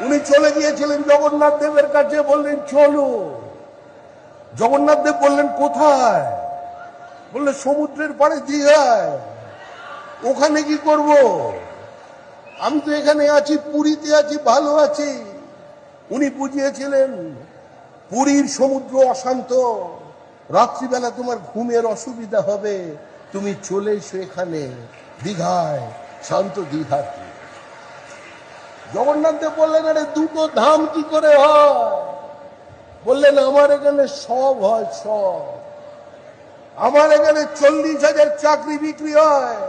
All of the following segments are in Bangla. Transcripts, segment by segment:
উনি চলে গিয়েছিলেন জগন্নাথ দেবের কাছে, বললেন চলো। জগন্নাথ দেব বললেন কোথায়? বললে সমুদ্রের পাড়ে দীঘায়। ওখানে কি করব? আমি তো এখানে আছি, পুরীতে আছি, ভালো আছি। উনি বুঝিয়েছিলেন পুরীর সমুদ্র অশান্ত, রাত্রিবেলা তোমার ঘুমের অসুবিধা হবে, তুমি চলে এসো এখানে দীঘায়, শান্ত দীঘাতে। জগন্নাথ দেব বললেন আরে দুটো ধাম কি করে হয়? বললেন আমার এখানে সব হয়, সব। আমার এখানে 40,000 চাকরি বিক্রি হয়,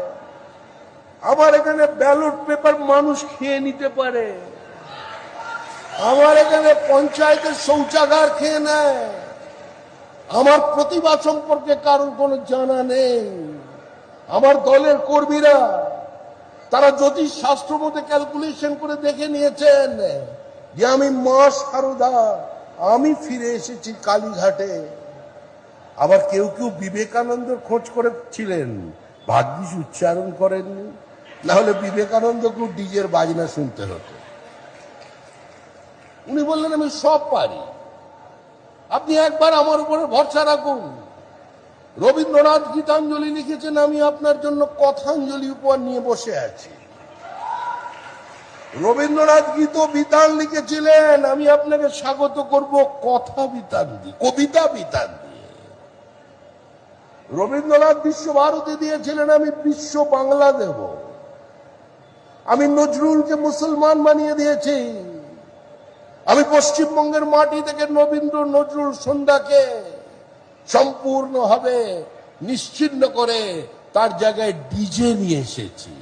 আমার এখানে ব্যালট পেপার মানুষ খেয়ে নিতে পারে, আমার এখানে পঞ্চায়েতের শৌচাগার খেয়ে নেয়, আমার প্রতিভা সম্পর্কে কারোর কোনো জানা নেই। আমার দলের কর্মীরা তারা জ্যোতিষ শাস্ত্র মতে ক্যালকুলেশন করে দেখে নিয়েছেন যে আমি মা সারদা, আমি ফিরে এসেছি কালীঘাটে। আবার কেউ কেউ বিবেকানন্দ খোঁজ করেছিলেন, ভাগ্যিস উচ্চারণ করেননি, না হলে বিবেকানন্দকেও ডিজের বাজনা শুনতে হতো। উনি বললেন আমি সব পারি, আপনি একবার আমার উপরে ভরসা রাখুন। রবীন্দ্রনাথ গীতাঞ্জলি লিখেছেন, আমি আপনার জন্য কথাঞ্জলি উপহার নিয়ে বসে আছি। রবীন্দ্রনাথ গীত বিতান লিখেছিলেন, আমি আপনাকে স্বাগত করব কথা বিতান দিয়ে, কবিতা বিতান দিয়ে। রবীন্দ্রনাথ বিশ্বভারতী দিয়েছিলেন, আমি বিশ্ব বাংলা দেব। আমি নজরুলকে মুসলমান বানিয়ে দিয়েছি। আমি পশ্চিমবঙ্গের মাটি থেকে রবীন্দ্র নজরুল সন্ধ্যাকে সম্পূর্ণভাবে নিশ্চিহ্ন করে তার জায়গায় ডিজে নিয়ে এসেছি।